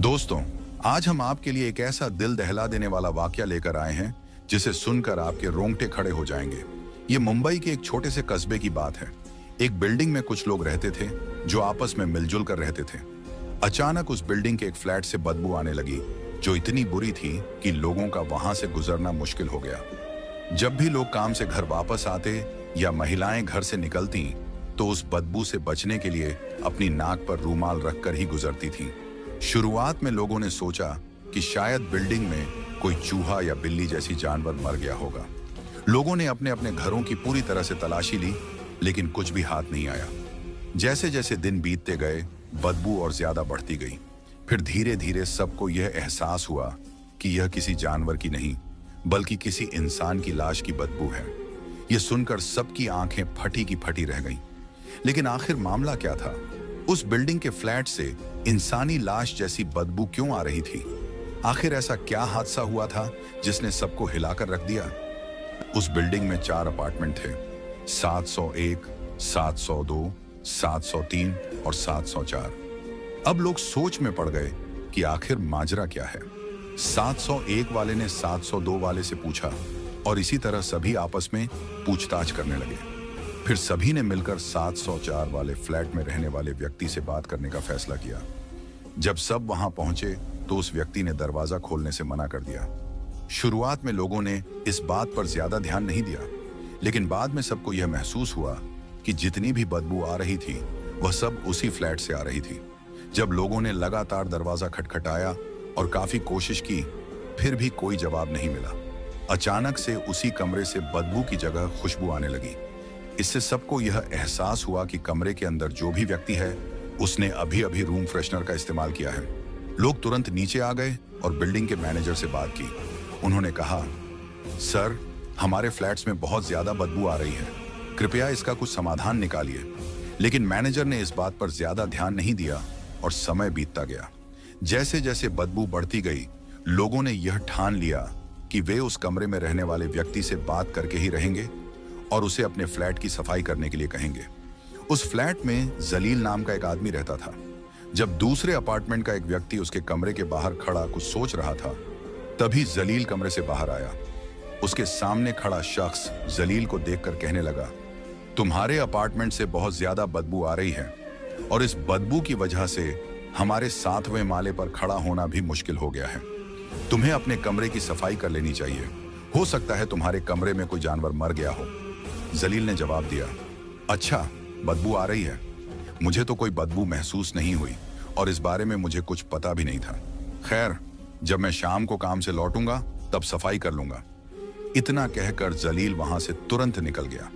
दोस्तों, आज हम आपके लिए एक ऐसा दिल दहला देने वाला वाकया लेकर आए हैं जिसे सुनकर आपके रोंगटे खड़े हो जाएंगे। ये मुंबई के एक छोटे से कस्बे की बात है। एक बिल्डिंग में कुछ लोग रहते थे जो आपस में मिलजुल कर रहते थे। अचानक उस बिल्डिंग के एक फ्लैट से बदबू आने लगी जो इतनी बुरी थी कि लोगों का वहां से गुजरना मुश्किल हो गया। जब भी लोग काम से घर वापस आते या महिलाएं घर से निकलती तो उस बदबू से बचने के लिए अपनी नाक पर रूमाल रखकर ही गुजरती थीं। शुरुआत में लोगों ने सोचा कि शायद बिल्डिंग में कोई चूहा या बिल्ली जैसी जानवर मर गया होगा। लोगों ने अपने अपने घरों की पूरी तरह से तलाशी ली, लेकिन कुछ भी हाथ नहीं आया। जैसे जैसे दिन बीतते गए, बदबू और ज्यादा बढ़ती गई। फिर धीरे धीरे सबको यह एहसास हुआ कि यह किसी जानवर की नहीं बल्कि किसी इंसान की लाश की बदबू है। यह सुनकर सबकी आंखें फटी की फटी रह गईं। लेकिन आखिर मामला क्या था? उस बिल्डिंग के फ्लैट से इंसानी लाश जैसी बदबू क्यों आ रही थी? आखिर ऐसा क्या हादसा हुआ था जिसने सबको हिलाकर रख दिया? उस बिल्डिंग में 4 अपार्टमेंट थे, 701, 702, 703 और 704। अब लोग सोच में पड़ गए कि आखिर माजरा क्या है। 701 वाले ने 702 वाले से पूछा और इसी तरह सभी आपस में पूछताछ करने लगे। फिर सभी ने मिलकर 704 वाले फ्लैट में रहने वाले व्यक्ति से बात करने का फैसला किया। जब सब वहां पहुंचे तो उस व्यक्ति ने दरवाजा खोलने से मना कर दिया। शुरुआत में लोगों ने इस बात पर ज्यादा ध्यान नहीं दिया, लेकिन बाद में सबको यह महसूस हुआ कि जितनी भी बदबू आ रही थी वह सब उसी फ्लैट से आ रही थी। जब लोगों ने लगातार दरवाजा खटखटाया और काफी कोशिश की, फिर भी कोई जवाब नहीं मिला। अचानक से उसी कमरे से बदबू की जगह खुशबू आने लगी। इससे सबको यह एहसास हुआ कि कमरे के अंदर जो भी व्यक्ति है उसने अभी अभी रूम फ्रेशनर का इस्तेमाल किया है। लोग तुरंत नीचे आ गए और बिल्डिंग के मैनेजर से बात की। उन्होंने कहा, सर, हमारे फ्लैट्स में बहुत ज्यादा बदबू आ रही है, कृपया इसका कुछ समाधान निकालिए। लेकिन मैनेजर ने इस बात पर ज्यादा ध्यान नहीं दिया और समय बीतता गया। जैसे जैसे बदबू बढ़ती गई, लोगों ने यह ठान लिया कि वे उस कमरे में रहने वाले व्यक्ति से बात करके ही रहेंगे और उसे अपने फ्लैट की सफाई करने के लिए कहेंगे। उस फ्लैट में जलील नाम का एक आदमी रहता था। जब दूसरे अपार्टमेंट का एक व्यक्ति उसके कमरे के बाहर खड़ा कुछ सोच रहा था, तभी जलील कमरे से बाहर आया। उसके सामने खड़ा शख्स जलील को देखकर कहने लगा, तुम्हारे अपार्टमेंट से बहुत ज्यादा बदबू आ रही है और इस बदबू की वजह से हमारे 7वें माले पर खड़ा होना भी मुश्किल हो गया है। तुम्हें अपने कमरे की सफाई कर लेनी चाहिए। हो सकता है तुम्हारे कमरे में कोई जानवर मर गया हो। जलील ने जवाब दिया, अच्छा, बदबू आ रही है। मुझे तो कोई बदबू महसूस नहीं हुई और इस बारे में मुझे कुछ पता भी नहीं था। खैर, जब मैं शाम को काम से लौटूंगा तब सफाई कर लूंगा। इतना कहकर जलील वहां से तुरंत निकल गया।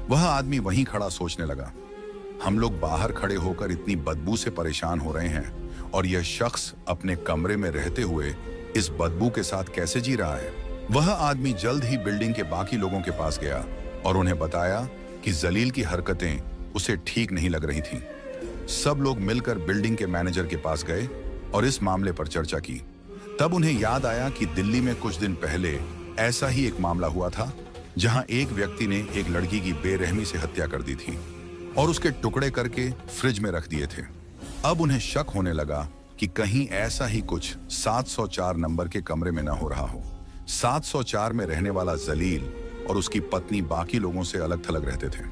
वह आदमी वहीं खड़ा सोचने लगा, हम लोग बाहर खड़े होकर इतनी बदबू से परेशान हो रहे हैं और यह शख्स अपने कमरे में रहते हुए इस बदबू के साथ कैसे जी रहा है। वह आदमी जल्द ही बिल्डिंग के बाकी लोगों के पास गया और उन्हें बताया कि जलील की हरकतें उसे ठीक नहीं लग रही थीं। सब लोग मिलकर बिल्डिंग के मैनेजर के पास गए और इस मामले पर चर्चा की। तब उन्हें याद आया कि दिल्ली में कुछ दिन पहले ऐसा ही एक मामला हुआ था, जहां एक व्यक्ति ने एक लड़की की बेरहमी से हत्या कर दी थी और उसके टुकड़े करके फ्रिज में रख दिए थे। अब उन्हें शक होने लगा कि कहीं ऐसा ही कुछ 704 नंबर के कमरे में न हो रहा हो। 704 में रहने वाला जलील और उसकी पत्नी बाकी लोगों से अलग थलग रहते थे।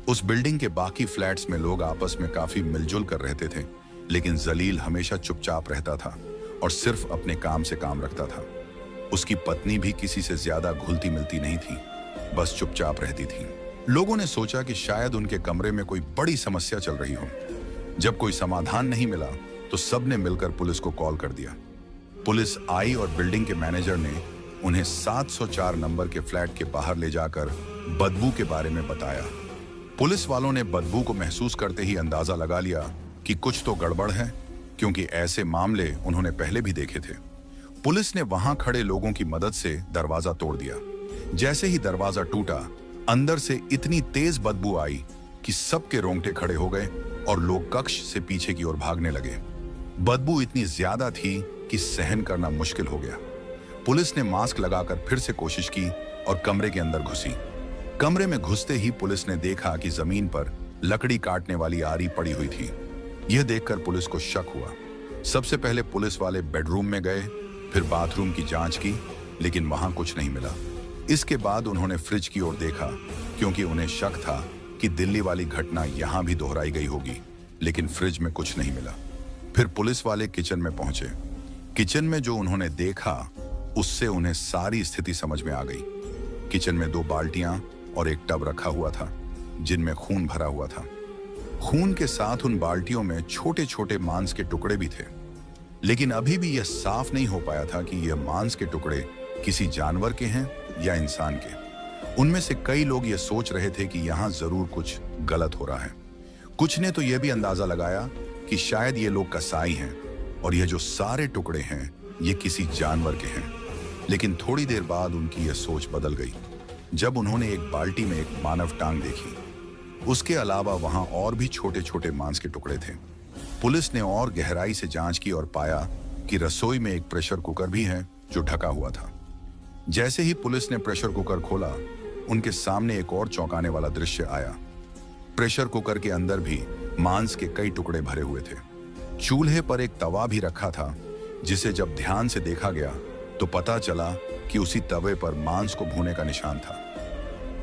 उस बिल्डिंग के बाकी फ्लैट्स में लोग आपस में काफी मिलजुल कर रहते थे, लेकिन जलील हमेशा चुपचाप रहता था और सिर्फ अपने काम से काम रखता था। उसकी पत्नी भी किसी से ज्यादा घुलती मिलती नहीं थी, बस चुपचाप रहती थी। लोगों ने सोचा कि शायद उनके कमरे में कोई बड़ी समस्या चल रही हो। जब कोई समाधान नहीं मिला तो सबने मिलकर पुलिस को कॉल कर दिया। पुलिस आई और बिल्डिंग के मैनेजर ने उन्हें 704 नंबर के फ्लैट के बाहर ले जाकर बदबू के बारे में बताया। पुलिस वालों ने बदबू को महसूस करते ही अंदाजा लगा लिया कि कुछ तो गड़बड़ है, क्योंकि ऐसे मामले उन्होंने पहले भी देखे थे। पुलिस ने वहां खड़े लोगों की मदद से दरवाजा तोड़ दिया। जैसे ही दरवाजा टूटा, अंदर से इतनी तेज बदबू आई कि सबके रोंगटे खड़े हो गए और लोग कक्ष से पीछे की ओर भागने लगे। बदबू इतनी ज्यादा थी कि सहन करना मुश्किल हो गया। पुलिस ने मास्क लगाकर फिर से कोशिश की और कमरे के अंदर घुसी। कमरे में घुसते ही पुलिस ने देखा कि जमीन पर लकड़ी काटने वाली आरी पड़ी हुई थी। यह देखकर पुलिस को शक हुआ। सबसे पहले पुलिस वाले बेडरूम में गए, फिर बाथरूम की जांच की, लेकिन वहां कुछ नहीं मिला। इसके बाद उन्होंने फ्रिज की ओर देखा, क्योंकि उन्हें शक था कि दिल्ली वाली घटना यहां भी दोहराई गई होगी, लेकिन फ्रिज में कुछ नहीं मिला। फिर पुलिस वाले किचन में पहुंचे। किचन में जो उन्होंने देखा, उससे उन्हें सारी स्थिति समझ में आ गई। किचन में 2 बाल्टियां और एक टब रखा हुआ था, जिनमें खून भरा हुआ था। खून के साथ उन बाल्टियों में छोटे छोटे मांस के टुकड़े भी थे, लेकिन अभी भी यह साफ नहीं हो पाया था कि यह मांस के टुकड़े किसी जानवर के हैं या इंसान के। उनमें से कई लोग यह सोच रहे थे कि यहां जरूर कुछ गलत हो रहा है। कुछ ने तो यह भी अंदाजा लगाया कि शायद ये लोग कसाई हैं और यह जो सारे टुकड़े हैं ये किसी जानवर के हैं। लेकिन थोड़ी देर बाद उनकी यह सोच बदल गई, जब उन्होंने एक बाल्टी में एक मानव टांग देखी। उसके अलावा वहां और भी छोटे छोटे मांस के टुकड़े थे। पुलिस ने और गहराई से जांच की और पाया कि रसोई में एक प्रेशर कुकर भी है जो ढका हुआ था। जैसे ही पुलिस ने प्रेशर कुकर खोला, उनके सामने एक और चौंकाने वाला दृश्य आया। प्रेशर कुकर के अंदर भी मांस के कई टुकड़े भरे हुए थे। चूल्हे पर एक तवा भी रखा था, जिसे जब ध्यान से देखा गया तो पता चला कि उसी तवे पर मांस को भूने का निशान था।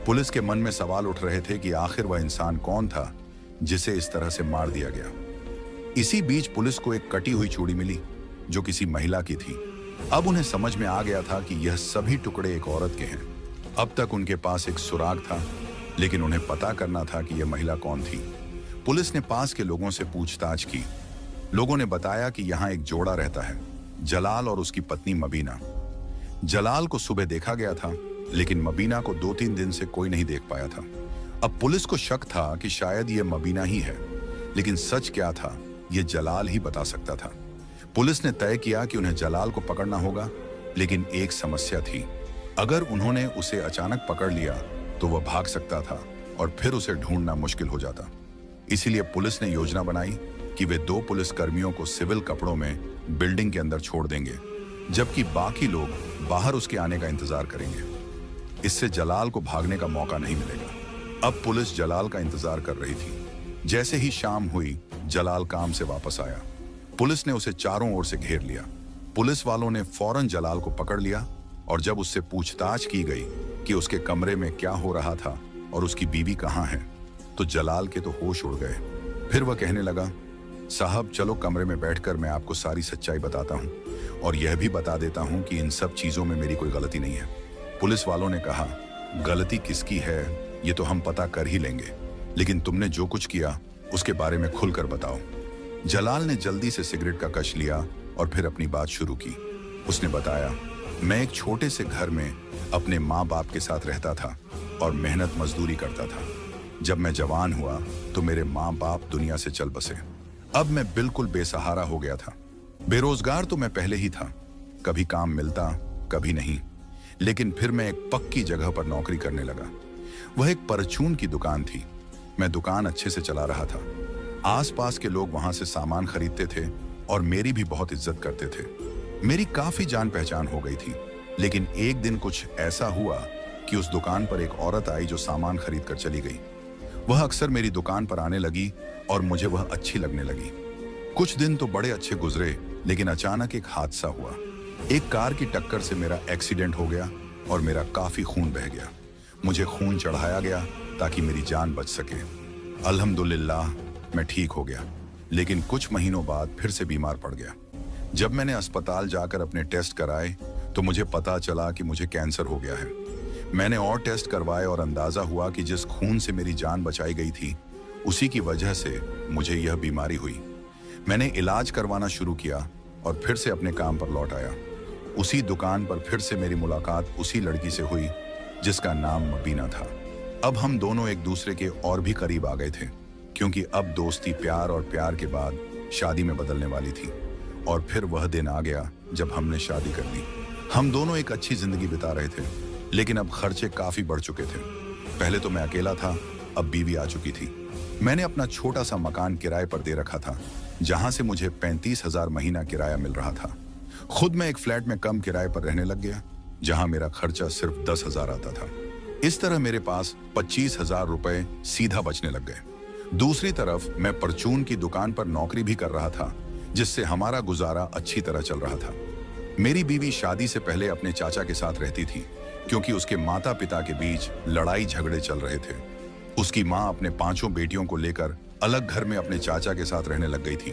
पुलिस के मन में सवाल उठ रहे थे कि आखिर वह इंसान कौन था जिसे इस तरह से मार दिया गया। इसी बीच पुलिस को एक कटी हुई चूड़ी मिली जो किसी महिला की थी। अब उन्हें समझ में आ गया था कि यह सभी टुकड़े एक औरत के हैं। अब तक उनके पास एक सुराग था, लेकिन उन्हें पता करना था कि यह महिला कौन थी। पुलिस ने पास के लोगों से पूछताछ की। लोगों ने बताया कि यहाँ एक जोड़ा रहता है, जलाल और उसकी पत्नी मबीना। जलाल को सुबह देखा गया था, लेकिन मबीना को 2-3 दिन से कोई नहीं देख पाया था। अब पुलिस को शक था कि शायद यह मबीना ही है, लेकिन सच क्या था यह जलाल ही बता सकता था। पुलिस ने तय किया कि उन्हें जलाल को पकड़ना होगा, लेकिन एक समस्या थी। अगर उन्होंने उसे अचानक पकड़ लिया तो वह भाग सकता था और फिर उसे ढूंढना मुश्किल हो जाता। इसीलिए पुलिस ने योजना बनाई कि वे 2 पुलिस कर्मियों को सिविल कपड़ों में बिल्डिंग के अंदर छोड़ देंगे, जबकि बाकी लोग बाहर उसके आने का इंतजार करेंगे। इससे जलाल को भागने का मौका नहीं मिलेगा। अब पुलिस जलाल का इंतजार कर रही थी। जैसे ही शाम हुई, जलाल काम से वापस आया। पुलिस ने उसे चारों ओर से घेर लिया। पुलिस वालों ने फौरन जलाल को पकड़ लिया और जब उससे पूछताछ की गई कि उसके कमरे में क्या हो रहा था और उसकी बीवी कहाँ है, तो जलाल के तो होश उड़ गए। फिर वह कहने लगा, साहब चलो कमरे में बैठकर मैं आपको सारी सच्चाई बताता हूँ और यह भी बता देता हूँ कि इन सब चीजों में मेरी कोई गलती नहीं है। पुलिस वालों ने कहा, गलती किसकी है ये तो हम पता कर ही लेंगे, लेकिन तुमने जो कुछ किया उसके बारे में खुलकर बताओ। जलाल ने जल्दी से सिगरेट का कश लिया और फिर अपनी बात शुरू की। उसने बताया, मैं एक छोटे से घर में अपने माँ बाप के साथ रहता था और मेहनत मजदूरी करता था। जब मैं जवान हुआ तो मेरे माँ बाप दुनिया से चल बसे। अब मैं बिल्कुल बेसहारा हो गया था। बेरोजगार तो मैं पहले ही था, कभी काम मिलता कभी नहीं, लेकिन फिर मैं एक पक्की जगह पर नौकरी करने लगा। वह एक परचून की दुकान थी। मैं दुकान अच्छे से चला रहा था। आसपास के लोग वहां से सामान खरीदते थे और मेरी भी बहुत इज्जत करते थे। मेरी काफी जान पहचान हो गई थी। लेकिन एक दिन कुछ ऐसा हुआ कि उस दुकान पर एक औरत आई जो सामान खरीद कर चली गई। वह अक्सर मेरी दुकान पर आने लगी और मुझे वह अच्छी लगने लगी। कुछ दिन तो बड़े अच्छे गुजरे, लेकिन अचानक एक हादसा हुआ। एक कार की टक्कर से मेरा एक्सीडेंट हो गया और मेरा काफी खून बह गया। मुझे खून चढ़ाया गया ताकि मेरी जान बच सके। अल्हम्दुलिल्लाह मैं ठीक हो गया, लेकिन कुछ महीनों बाद फिर से बीमार पड़ गया। जब मैंने अस्पताल जाकर अपने टेस्ट कराए तो मुझे पता चला कि मुझे कैंसर हो गया है। मैंने और टेस्ट करवाए और अंदाजा हुआ कि जिस खून से मेरी जान बचाई गई थी उसी की वजह से मुझे यह बीमारी हुई। मैंने इलाज करवाना शुरू किया और फिर से अपने काम पर लौट आया। उसी दुकान पर फिर से मेरी मुलाकात उसी लड़की से हुई जिसका नाम मबीना था। अब हम दोनों एक दूसरे के और भी करीब आ गए थे, क्योंकि अब दोस्ती प्यार और प्यार के बाद शादी में बदलने वाली थी। और फिर वह दिन आ गया जब हमने शादी कर ली। हम दोनों एक अच्छी जिंदगी बिता रहे थे, लेकिन अब खर्चे काफी बढ़ चुके थे। पहले तो मैं अकेला था, अब बीवी आ चुकी थी। मैंने अपना छोटा सा मकान किराए पर दे रखा था, जहां से मुझे 35,000 महीना किराया मिल रहा था। खुद मैं एक फ्लैट में कम किराए पर रहने लग गया, जहां मेरा खर्चा सिर्फ 10,000 आता था। इस तरह मेरे पास 25,000 रुपए सीधा बचने लग गए। दूसरी तरफ मैं परचून की दुकान पर नौकरी भी कर रहा था, जिससे हमारा गुजारा अच्छी तरह चल रहा था। मेरी बीवी शादी से पहले अपने चाचा के साथ रहती थी, क्योंकि उसके माता पिता के बीच लड़ाई झगड़े चल रहे थे। उसकी माँ अपने 5 बेटियों को लेकर अलग घर में अपने चाचा के साथ रहने लग गई थी,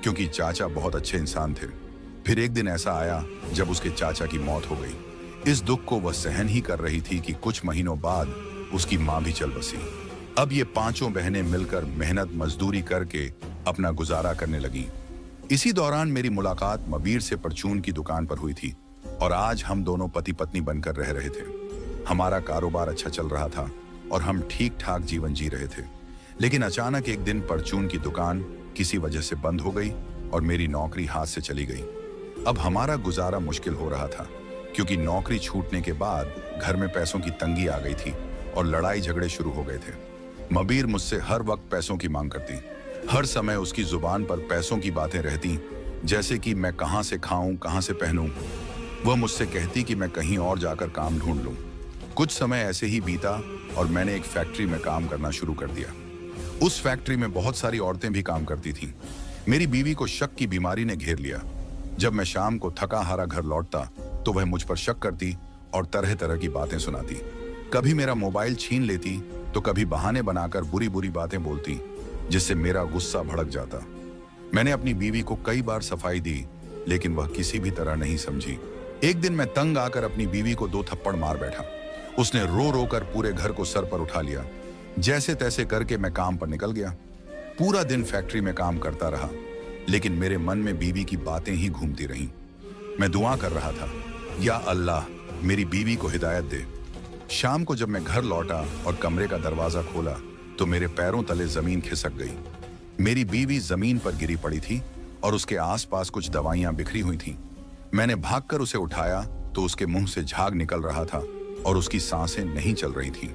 क्योंकि चाचा बहुत अच्छे इंसान थे। फिर एक दिन ऐसा आया जब उसके चाचा की मौत हो गई। इस दुख को वह सहन ही कर रही थी कि कुछ महीनों बाद उसकी माँ भी चल बसी। अब ये 5 बहनें मिलकर मेहनत मजदूरी करके अपना गुजारा करने लगी। इसी दौरान मेरी मुलाकात मबीर से परचून की दुकान पर हुई थी और आज हम दोनों पति पत्नी बनकर रह रहे थे। हमारा कारोबार अच्छा चल रहा था और हम ठीक ठाक जीवन जी रहे थे। लेकिन अचानक एक दिन परचून की दुकान किसी वजह से बंद हो गई और मेरी नौकरी हाथ से चली गई। अब हमारा गुजारा मुश्किल हो रहा था, क्योंकि नौकरी छूटने के बाद घर में पैसों की तंगी आ गई थी और लड़ाई झगड़े शुरू हो गए थे। मबीर मुझसे हर वक्त पैसों की मांग करती। हर समय उसकी जुबान पर पैसों की बातें रहती, जैसे कि मैं कहाँ से खाऊं, कहाँ से पहनूं। वह मुझसे कहती कि मैं कहीं और जाकर काम ढूंढ लूं। कुछ समय ऐसे ही बीता और मैंने एक फैक्ट्री में काम करना शुरू कर दिया। उस फैक्ट्री में बहुत सारी औरतें भी काम करती थीं। मेरी बीवी को शक की बीमारी ने घेर लिया। जब मैं शाम को थका हारा घर लौटता तो वह मुझ पर शक करती और तरह तरह की बातें सुनाती। कभी मेरा मोबाइल छीन लेती तो कभी बहाने बनाकर बुरी बुरी बातें बोलती, जिससे मेरा गुस्सा भड़क जाता। मैंने अपनी बीवी को कई बार सफाई दी, लेकिन वह किसी भी तरह नहीं समझी। एक दिन मैं तंग आकर अपनी बीवी को 2 थप्पड़ मार बैठा। उसने रो रो कर पूरे घर को सर पर उठा लिया। जैसे तैसे करके मैं काम पर निकल गया। पूरा दिन फैक्ट्री में काम करता रहा, लेकिन मेरे मन में बीवी की बातें ही घूमती रहीं। मैं दुआ कर रहा था, या अल्लाह मेरी बीवी को हिदायत दे। शाम को जब मैं घर लौटा और कमरे का दरवाजा खोला तो मेरे पैरों तले जमीन खिसक गई। मेरी बीवी जमीन पर गिरी पड़ी थी और उसके आसपास कुछ दवाइयां बिखरी हुई थीं। मैंने भागकर उसे उठाया तो उसके मुंह से झाग निकल रहा था और उसकी सांसें नहीं चल रही थीं।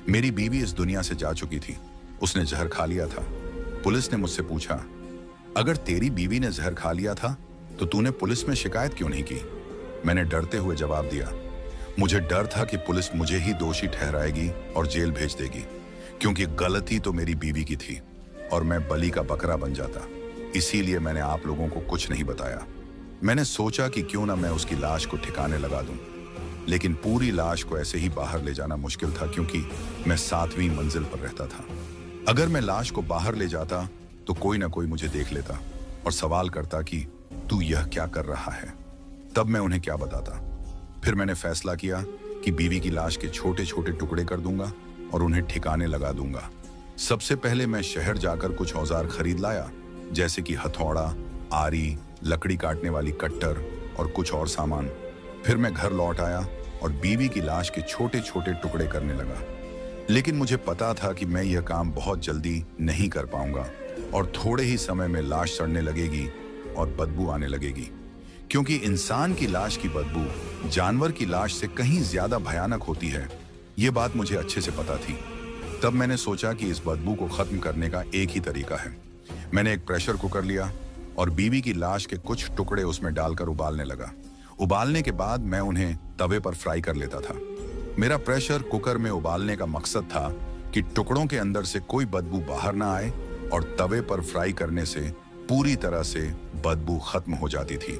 मेरी बीवी इस दुनिया से जा चुकी थी। उसने जहर खा लिया था। पुलिस ने मुझसे पूछा, अगर तेरी बीवी ने जहर खा लिया था तो तूने पुलिस में शिकायत क्यों नहीं की? मैंने डरते हुए जवाब दिया, मुझे डर था कि पुलिस मुझे ही दोषी ठहराएगी और जेल भेज देगी, क्योंकि गलती तो मेरी बीवी की थी और मैं बलि का बकरा बन जाता। इसीलिए मैंने आप लोगों को कुछ नहीं बताया। मैंने सोचा कि क्यों ना मैं उसकी लाश को ठिकाने लगा दूं, लेकिन पूरी लाश को ऐसे ही बाहर ले जाना मुश्किल था, क्योंकि मैं 7वीं मंजिल पर रहता था। अगर मैं लाश को बाहर ले जाता तो कोई ना कोई मुझे देख लेता और सवाल करता कि तू यह क्या कर रहा है। तब मैं उन्हें क्या बताता। फिर मैंने फैसला किया कि बीवी की लाश के छोटे छोटे टुकड़े कर दूंगा और उन्हें ठिकाने लगा दूंगा। सबसे पहले मैं शहर जाकर कुछ औजार खरीद लाया, जैसे कि हथौड़ा, आरी, लकड़ी काटने वाली कट्टर और कुछ और सामान। फिर मैं घर लौट आया और बीवी की लाश के छोटे छोटे टुकड़े करने लगा। लेकिन मुझे पता था कि मैं यह काम बहुत जल्दी नहीं कर पाऊंगा और थोड़े ही समय में लाश सड़ने लगेगी और बदबू आने लगेगी, क्योंकि इंसान की लाश की बदबू जानवर की लाश से कहीं ज्यादा भयानक होती है। ये बात मुझे अच्छे से पता थी। तब मैंने सोचा कि इस बदबू को खत्म करने का एक ही तरीका है। मैंने एक प्रेशर कुकर लिया और बीवी की लाश के कुछ टुकड़े उसमें डालकर उबालने लगा। उबालने के बाद मैं उन्हें तवे पर फ्राई कर लेता था। मेरा प्रेशर कुकर में उबालने का मकसद था कि टुकड़ों के अंदर से कोई बदबू बाहर ना आए और तवे पर फ्राई करने से पूरी तरह से बदबू खत्म हो जाती थी।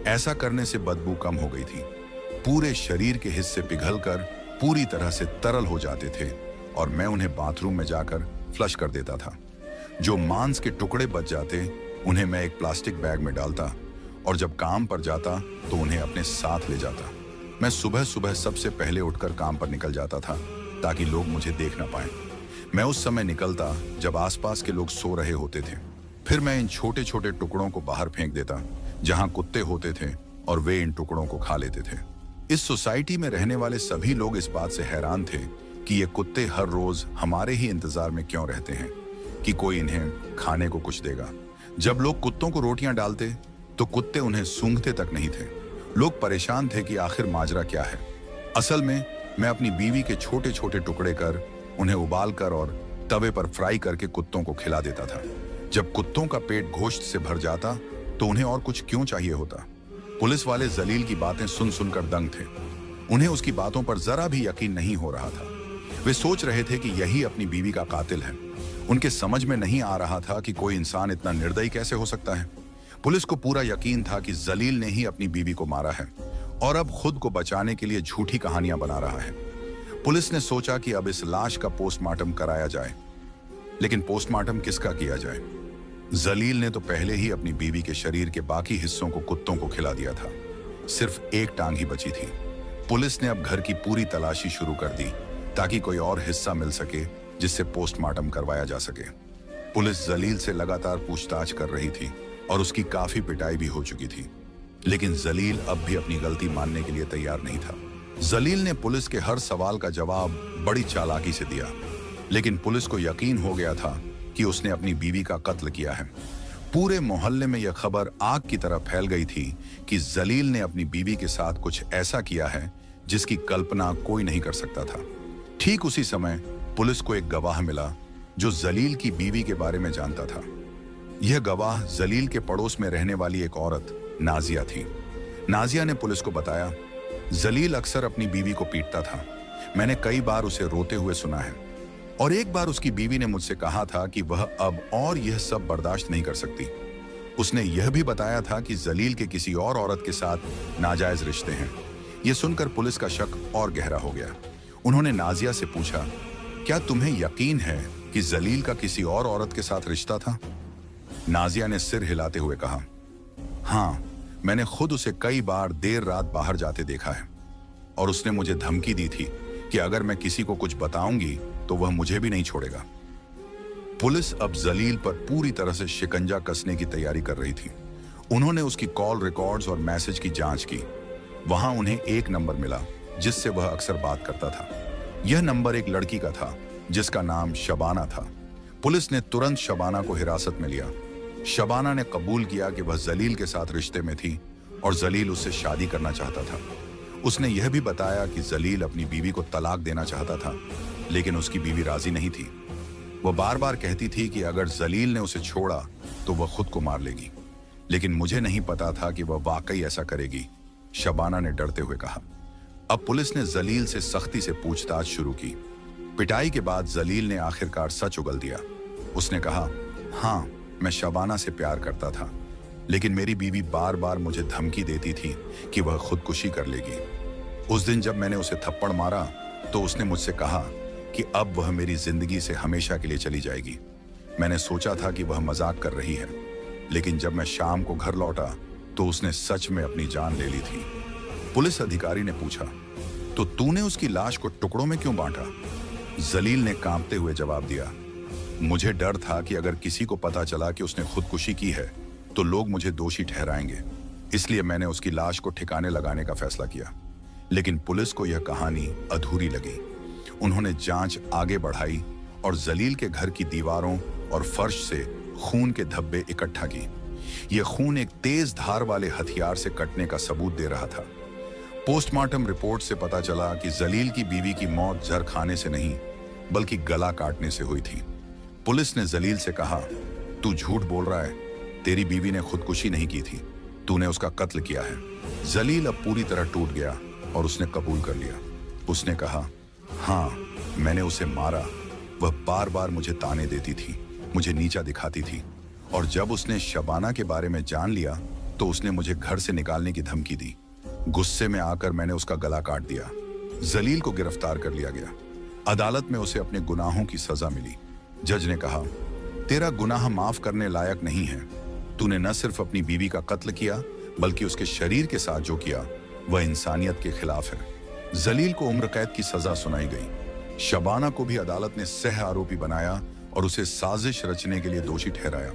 ऐसा करने से बदबू कम हो गई थी। पूरे शरीर के हिस्से पिघलकर पूरी तरह से तरल हो जाते थे और मैं उन्हें बाथरूम में जाकर फ्लश कर देता था। जो मांस के टुकड़े बच जाते उन्हें मैं एक प्लास्टिक बैग में डालता और जब काम पर जाता तो उन्हें अपने साथ ले जाता। मैं सुबह सुबह सबसे पहले उठकर काम पर निकल जाता था, ताकि लोग मुझे देख ना पाएं। मैं उस समय निकलता जब आसपास के लोग सो रहे होते थे। फिर मैं इन छोटे छोटे टुकड़ों को बाहर फेंक देता जहां कुत्ते होते थे और वे इन टुकड़ों को खा लेते थे। इस सोसाइटी में रहने वाले सभी लोग इस बात से हैरान थे कि ये कुत्ते हर रोज हमारे ही इंतजार में क्यों रहते हैं कि कोई इन्हें खाने को कुछ देगा। जब लोग कुत्तों को रोटियां डालते तो कुत्ते उन्हें सूंघते तक नहीं थे। लोग परेशान थे कि आखिर माजरा क्या है। असल में मैं अपनी बीवी के छोटे छोटे टुकड़े कर उन्हें उबाल कर और तवे पर फ्राई करके कुत्तों को खिला देता था। जब कुत्तों का पेट गोश्त से भर जाता तो उन्हें और कुछ क्यों चाहिए होता। पुलिस वाले जलील की बातें सुन सुनकर दंग थे। उन्हें उसकी बातों पर जरा भी यकीन नहीं हो रहा था। वे सोच रहे थे कि यही अपनी बीवी का कातिल है। उनके समझ में नहीं आ रहा था कि कोई इंसान इतना निर्दयी कैसे हो सकता है। पुलिस को पूरा यकीन था कि जलील ने ही अपनी बीवी को मारा है और अब खुद को बचाने के लिए झूठी कहानियां बना रहा है। पुलिस ने सोचा कि अब इस लाश का पोस्टमार्टम कराया जाए, लेकिन पोस्टमार्टम किसका किया जाए? जलील ने तो पहले ही अपनी बीवी के शरीर के बाकी हिस्सों को कुत्तों को खिला दिया था। सिर्फ एक टांग ही बची थी। पुलिस ने अब घर की पूरी तलाशी शुरू कर दी ताकि कोई और हिस्सा मिल सके जिससे पोस्टमार्टम करवाया जा सके। पुलिस जलील से लगातार पूछताछ कर रही थी और उसकी काफी पिटाई भी हो चुकी थी, लेकिन जलील अब भी अपनी गलती मानने के लिए तैयार नहीं था। जलील ने पुलिस के हर सवाल का जवाब बड़ी चालाकी से दिया, लेकिन पुलिस को यकीन हो गया था कि उसने अपनी बीवी का कत्ल किया है। पूरे मोहल्ले में यह खबर आग की तरह फैल गई थी कि जलील ने अपनी बीवी के साथ कुछ ऐसा किया है जिसकी कल्पना कोई नहीं कर सकता था। ठीक उसी समय पुलिस को एक गवाह मिला जो जलील की बीवी के बारे में जानता था। यह गवाह जलील के पड़ोस में रहने वाली एक औरत नाजिया थी। नाजिया ने पुलिस को बताया, जलील अक्सर अपनी बीवी को पीटता था। मैंने कई बार उसे रोते हुए सुना है और एक बार उसकी बीवी ने मुझसे कहा था कि वह अब और यह सब बर्दाश्त नहीं कर सकती। उसने यह भी बताया था कि जलील के किसी और औरत के साथ नाजायज रिश्ते हैं। यह सुनकर पुलिस का शक और गहरा हो गया। उन्होंने नाजिया से पूछा, क्या तुम्हें यकीन है कि जलील का किसी और औरत के साथ रिश्ता था? नाजिया ने सिर हिलाते हुए कहा, हाँ, मैंने खुद उसे कई बार देर रात बाहर जाते देखा है और उसने मुझे धमकी दी थी कि अगर मैं किसी को कुछ बताऊंगी तो वह मुझे भी नहीं छोड़ेगा। पुलिस अब जलील पर पूरी तरह से शिकंजा कसने की तैयारी कर रही थी। उन्होंने उसकी कॉल रिकॉर्ड्स और मैसेज की जांच की। वहां उन्हें एक नंबर मिला जिससे वह अक्सर बात करता था। यह नंबर एक लड़की का था जिसका नाम शबाना था। पुलिस ने तुरंत शबाना को हिरासत में लिया। शबाना ने कबूल किया कि वह जलील के साथ रिश्ते में थी और जलील उससे शादी करना चाहता था। उसने यह भी बताया कि जलील अपनी बीवी को तलाक देना चाहता था, लेकिन उसकी बीवी राजी नहीं थी। वह बार बार कहती थी कि अगर जलील ने उसे छोड़ा तो वह खुद को मार लेगी, लेकिन मुझे नहीं पता था कि वह वाकई ऐसा करेगी, शबाना ने डरते हुए कहा। अब पुलिस ने जलील से सख्ती से पूछताछ शुरू की। पिटाई के बाद जलील ने आखिरकार सच उगल दिया। उसने कहा, हाँ, मैं शबाना से प्यार करता था, लेकिन मेरी बीवी बार बार मुझे धमकी देती थी कि वह खुदकुशी कर लेगी। उस दिन जब मैंने उसे थप्पड़ मारा तो उसने मुझसे कहा कि अब वह मेरी जिंदगी से हमेशा के लिए चली जाएगी। मैंने सोचा था कि वह मजाक कर रही है, लेकिन जब मैं शाम को घर लौटा तो उसने सच में अपनी जान ले ली थी। पुलिस अधिकारी ने पूछा, तो तूने उसकी लाश को टुकड़ों में क्यों बांटा? जलील ने कांपते हुए जवाब दिया, मुझे डर था कि अगर किसी को पता चला कि उसने खुदकुशी की है तो लोग मुझे दोषी ठहराएंगे, इसलिए मैंने उसकी लाश को ठिकाने लगाने का फैसला किया। लेकिन पुलिस को यह कहानी अधूरी लगी। उन्होंने जांच आगे बढ़ाई और जलील के घर की दीवारों और फर्श से खून के धब्बे इकट्ठा की। यह खून एक तेज धार वाले हथियार से कटने का सबूत दे रहा था। पोस्टमार्टम रिपोर्ट से पता चला कि जलील की बीवी की मौत जहर खाने से नहीं बल्कि गला काटने से हुई थी। पुलिस ने जलील से कहा, तू झूठ बोल रहा है, तेरी बीवी ने खुदकुशी नहीं की थी, तूने उसका कत्ल किया है। जलील अब पूरी तरह टूट गया और उसने कबूल कर लिया। उसने कहा, हाँ, मैंने उसे मारा। वह बार बार मुझे ताने देती थी, मुझे नीचा दिखाती थी, और जब उसने शबाना के बारे में जान लिया तो उसने मुझे घर से निकालने की धमकी दी। गुस्से में आकर मैंने उसका गला काट दिया। जलील को गिरफ्तार कर लिया गया। अदालत में उसे अपने गुनाहों की सजा मिली। जज ने कहा, तेरा गुनाह माफ करने लायक नहीं है। तूने न सिर्फ अपनी बीवी का कत्ल किया बल्कि उसके शरीर के साथ जो किया वह इंसानियत के खिलाफ है। जलील को उम्र कैद की सजा सुनाई गई। शबाना को भी अदालत ने सह आरोपी बनाया और उसे साजिश रचने के लिए दोषी ठहराया।